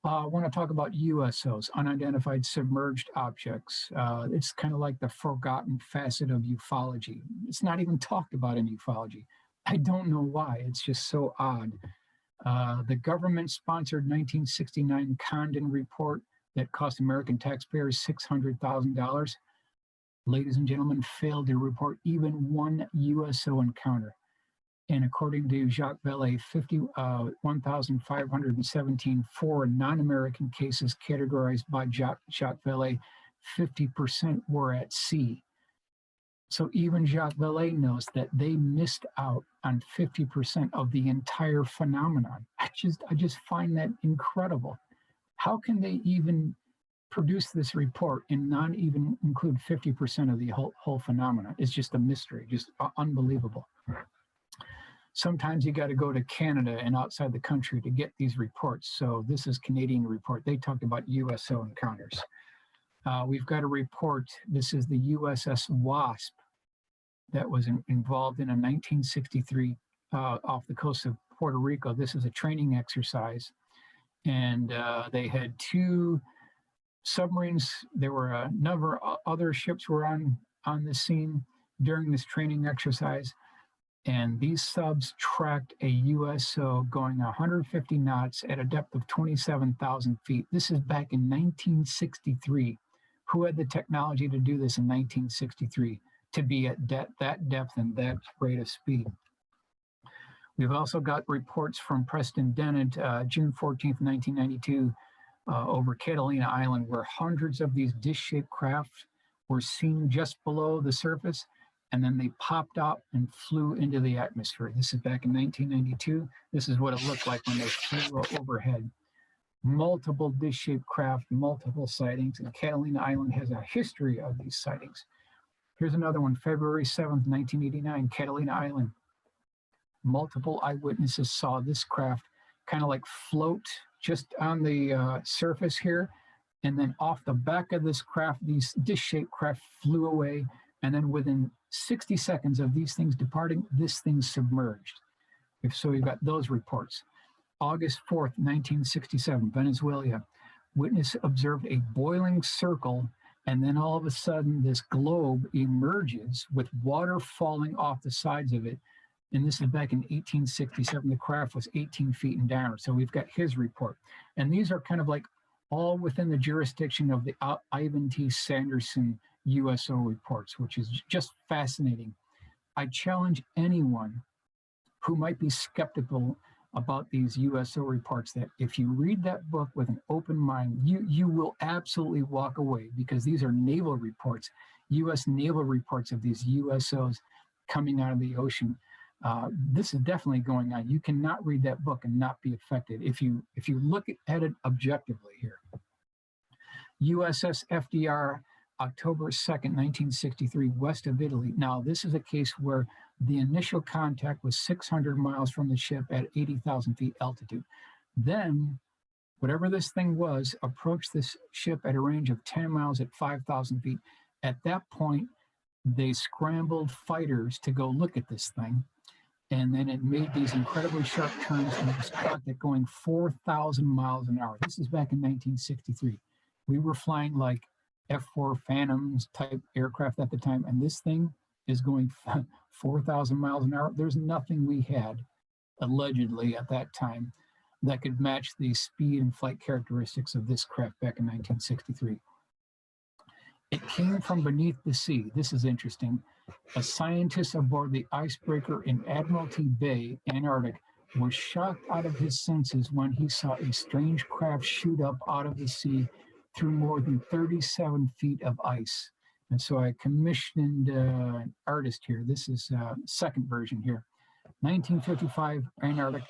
I want to talk about USOs, unidentified submerged objects. It's kind of like the forgotten facet of ufology. It's not even talked about in ufology. I don't know why. It's just so odd. The government-sponsored 1969 Condon report that cost American taxpayers $600,000, ladies and gentlemen, failed to report even one USO encounter. And according to Jacques Vallée, 1,517 foreign non-American cases categorized by Jacques Vallée, 50% were at sea. So even Jacques Vallée knows that they missed out on 50% of the entire phenomenon. I just find that incredible. How can they even produce this report and not even include 50% of the whole phenomenon? It's just a mystery, just unbelievable. Sometimes you got to go to Canada and outside the country to get these reports. So this is Canadian report. They talked about USO encounters. We've got a report. This is the USS Wasp that was involved in a 1963 off the coast of Puerto Rico. This is a training exercise. And they had two submarines. There were a number of other ships were on the scene during this training exercise. And these subs tracked a USO going 150 knots at a depth of 27,000 feet. This is back in 1963. Who had the technology to do this in 1963, to be at that depth and that rate of speed? We've also got reports from Preston Dennett, June 14th, 1992, over Catalina Island, where hundreds of these dish-shaped craft were seen just below the surface, and then they popped out and flew into the atmosphere. This is back in 1992. This is what it looked like when they flew overhead. Multiple dish-shaped craft, multiple sightings, and Catalina Island has a history of these sightings. Here's another one, February 7th, 1989, Catalina Island. Multiple eyewitnesses saw this craft kind of like float just on the surface here, and then off the back of this craft, these dish-shaped craft flew away, and then within 60 seconds of these things departing, this thing submerged. So you've got those reports. August 4th, 1967, Venezuela. Witness observed a boiling circle, and then all of a sudden this globe emerges with water falling off the sides of it. And this is back in 1867. The craft was 18 feet in diameter. So we've got his report. And these are kind of like all within the jurisdiction of the Ivan T. Sanderson USO reports, which is just fascinating. I challenge anyone who might be skeptical about these USO reports that if you read that book with an open mind, you will absolutely walk away, because these are naval reports, U.S. naval reports of these USOs coming out of the ocean. This is definitely going on. You cannot read that book and not be affected if you look at it objectively here. USS FDR, October 2nd, 1963, west of Italy. Now, this is a case where the initial contact was 600 miles from the ship at 80,000 feet altitude. Then, whatever this thing was, approached this ship at a range of 10 miles at 5,000 feet. At that point, they scrambled fighters to go look at this thing. And then it made these incredibly sharp turns, and it was caught at going 4,000 miles an hour. This is back in 1963. We were flying like F-4 Phantoms type aircraft at the time, and this thing is going 4,000 miles an hour. There's nothing we had, allegedly at that time, that could match the speed and flight characteristics of this craft back in 1963. It came from beneath the sea. This is interesting. A scientist aboard the Icebreaker in Admiralty Bay, Antarctica, was shocked out of his senses when he saw a strange craft shoot up out of the sea through more than 37 feet of ice. And so I commissioned an artist here. This is second version here. 1955, Antarctic,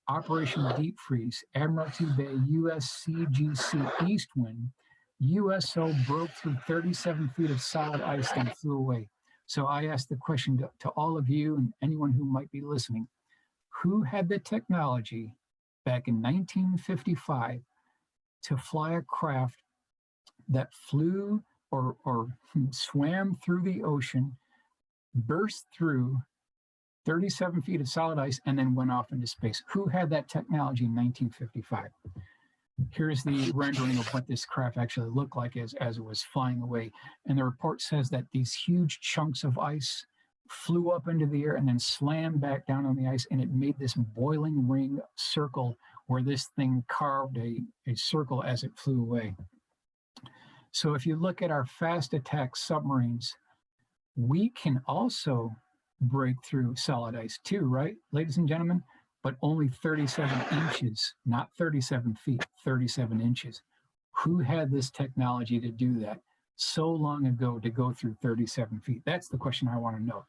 Operation Deep Freeze, Admiralty Bay, USCGC East Wind. USO broke through 37 feet of solid ice and flew away. So I asked the question to all of you and anyone who might be listening, who had the technology back in 1955 to fly a craft that flew or swam through the ocean, burst through 37 feet of solid ice, and then went off into space? Who had that technology in 1955? Here's the rendering of what this craft actually looked like as it was flying away. And the report says that these huge chunks of ice flew up into the air and then slammed back down on the ice, and it made this boiling ring circle where this thing carved a circle as it flew away. So if you look at our fast attack submarines, we can also break through solid ice too, right, ladies and gentlemen? But only 37 inches, not 37 feet, 37 inches. Who had this technology to do that so long ago, to go through 37 feet? That's the question I want to know.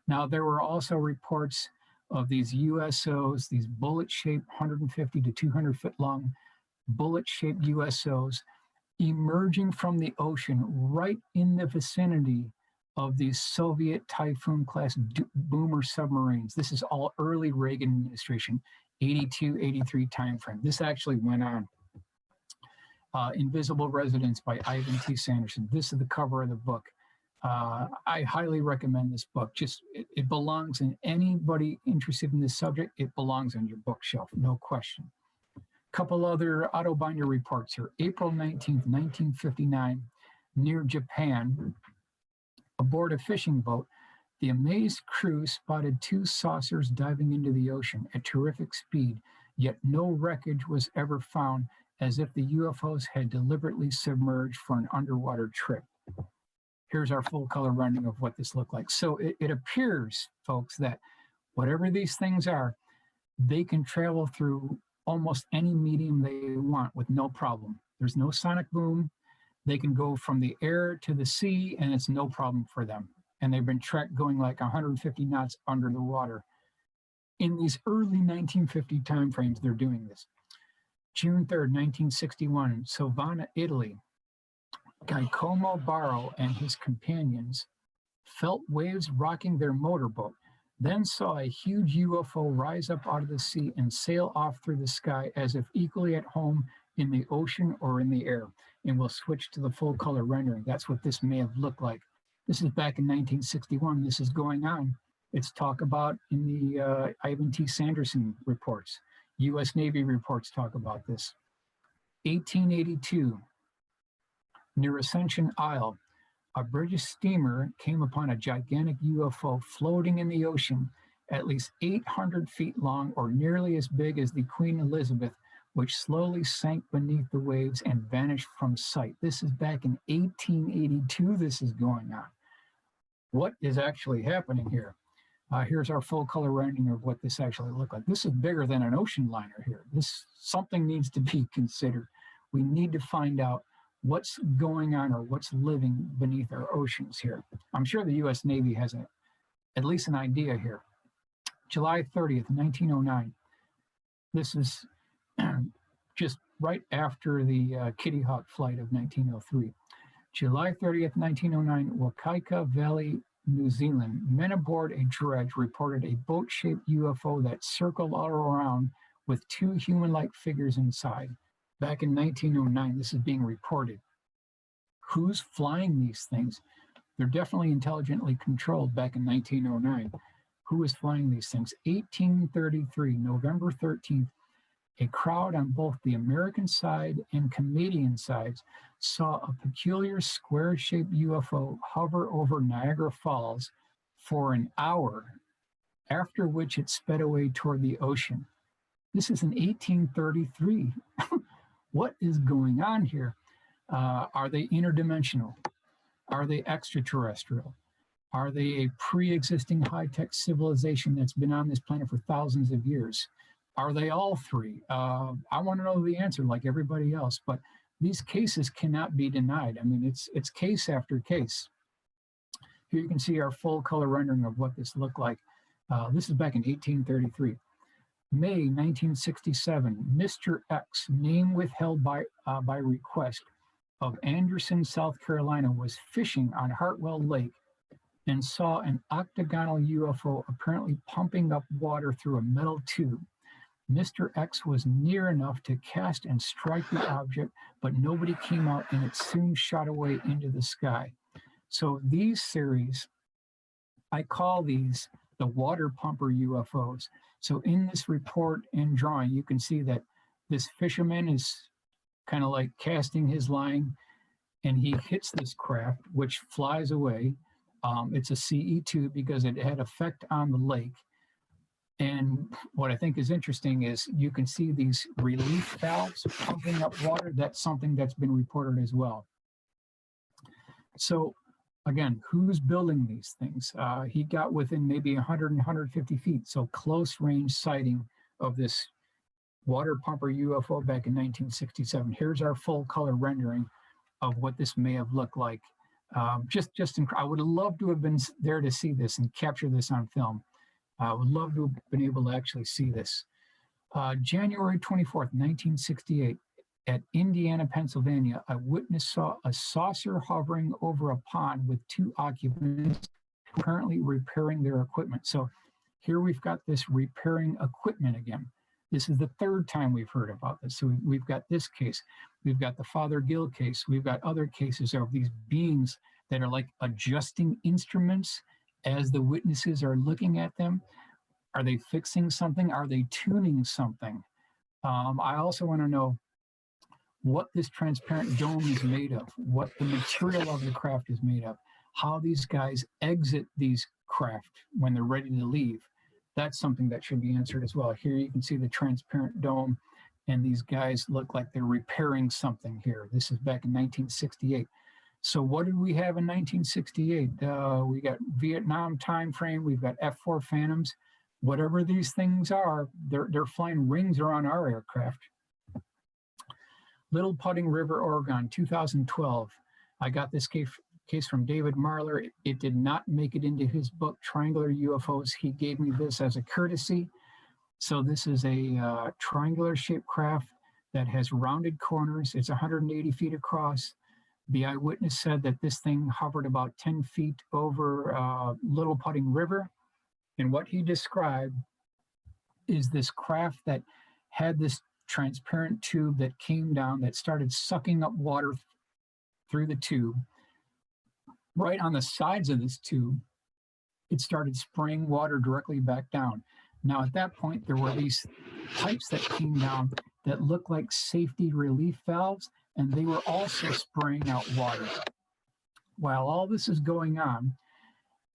Now, there were also reports of these USOs, these bullet-shaped 150 to 200 foot long bullet-shaped USOs emerging from the ocean right in the vicinity of these Soviet Typhoon class boomer submarines. This is all early Reagan administration, 82, 83 timeframe. This actually went on. Invisible Residence by Ivan T. Sanderson. This is the cover of the book. I highly recommend this book. It belongs in anybody interested in this subject. It belongs on your bookshelf, no question. Couple other Otto Binder reports here. April 19th, 1959, near Japan, aboard a fishing boat, the amazed crew spotted two saucers diving into the ocean at terrific speed, yet no wreckage was ever found, as if the UFOs had deliberately submerged for an underwater trip. Here's our full color rendering of what this looked like. So it appears, folks, that whatever these things are, they can travel through almost any medium they want with no problem. There's no sonic boom. They can go from the air to the sea, and it's no problem for them. And they've been tracked going like 150 knots under the water. In these early 1950 timeframes, they're doing this. June 3rd, 1961, Savona, Italy. Giacomo Barro and his companions felt waves rocking their motorboat, then saw a huge UFO rise up out of the sea and sail off through the sky as if equally at home in the ocean or in the air. And we'll switch to the full color rendering. That's what this may have looked like. This is back in 1961. This is going on. It's talked about in the Ivan T. Sanderson reports. U.S. Navy reports talk about this. 1882, near Ascension Isle, a British steamer came upon a gigantic UFO floating in the ocean, at least 800 feet long or nearly as big as the Queen Elizabeth, which slowly sank beneath the waves and vanished from sight. This is back in 1882 this is going on. What is actually happening here? Here's our full color rendering of what this actually looked like. This is bigger than an ocean liner here. Something needs to be considered. We need to find out what's going on or what's living beneath our oceans here. I'm sure the U.S. Navy has at least an idea here. July 30th, 1909. This is just right after the Kitty Hawk flight of 1903. July 30th, 1909, Wakaika Valley, New Zealand. Men aboard a dredge reported a boat-shaped UFO that circled all around with two human-like figures inside. Back in 1909, this is being reported. Who's flying these things? They're definitely intelligently controlled back in 1909. Who is flying these things? 1833, November 13th, a crowd on both the American side and Canadian sides saw a peculiar square-shaped UFO hover over Niagara Falls for an hour, after which it sped away toward the ocean. This is in 1833. What is going on here? Are they interdimensional? Are they extraterrestrial? Are they a pre-existing high-tech civilization that's been on this planet for thousands of years? Are they all three? I want to know the answer like everybody else, but these cases cannot be denied. I mean, it's case after case. Here you can see our full color rendering of what this looked like. This is back in 1833. May 1967, Mr. X, name withheld by request, of Anderson, South Carolina, was fishing on Hartwell Lake and saw an octagonal UFO apparently pumping up water through a metal tube. Mr. X was near enough to cast and strike the object, but nobody came out and it soon shot away into the sky. So these series, I call these the water pumper UFOs. So in this report and drawing, you can see that this fisherman is kind of like casting his line, and he hits this craft, which flies away. It's a CE2 because it had effect on the lake. And what I think is interesting is you can see these relief valves pumping up water. That's something that's been reported as well. So again, who's building these things? He got within maybe 100 and 150 feet. So close range sighting of this water pumper UFO back in 1967. Here's our full color rendering of what this may have looked like. I would have loved to have been there to see this and capture this on film. I would love to have been able to actually see this. January 24th, 1968, at Indiana, Pennsylvania, a witness saw a saucer hovering over a pond with two occupants currently repairing their equipment. So here we've got this repairing equipment again. This is the third time we've heard about this. So we've got this case. We've got the Father Gill case. We've got other cases of these beings that are like adjusting instruments as the witnesses are looking at them. Are they fixing something? Are they tuning something? I also want to know what this transparent dome is made of, what the material of the craft is made of, how these guys exit these craft when they're ready to leave. That's something that should be answered as well. Here you can see the transparent dome, and these guys look like they're repairing something here. This is back in 1968. So what did we have in 1968? We got Vietnam time frame. We've got F-4 Phantoms. Whatever these things are, they're flying rings around our aircraft. Little Pudding River, Oregon, 2012. I got this case from David Marler. It did not make it into his book, Triangular UFOs. He gave me this as a courtesy. So this is a triangular shaped craft that has rounded corners. It's 180 feet across. The eyewitness said that this thing hovered about 10 feet over Little Pudding River. And what he described is this craft that had this transparent tube that came down that started sucking up water through the tube. Right on the sides of this tube, it started spraying water directly back down. Now, at that point, there were these pipes that came down that looked like safety relief valves, and they were also spraying out water. While all this is going on,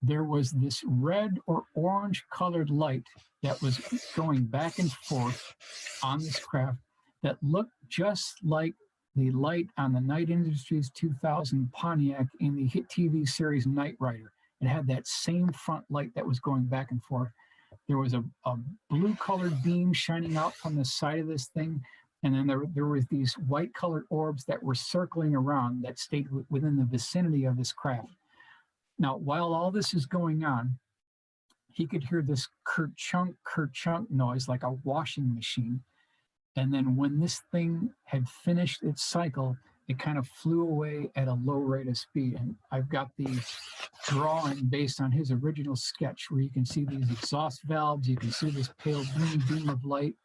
there was this red or orange colored light that was going back and forth on this craft that looked just like the light on the Night Industries 2000 Pontiac in the hit TV series Knight Rider. It had that same front light that was going back and forth. There was a blue colored beam shining out from the side of this thing. And then there was these white colored orbs that were circling around that stayed within the vicinity of this craft. Now, while all this is going on, he could hear this kerchunk noise like a washing machine. And then when this thing had finished its cycle, it kind of flew away at a low rate of speed. And I've got the drawing based on his original sketch where you can see these exhaust valves. You can see this pale green beam of light.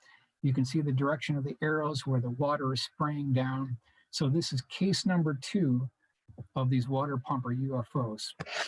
You can see the direction of the arrows where the water is spraying down. So this is case number 2 of these water pumper UFOs.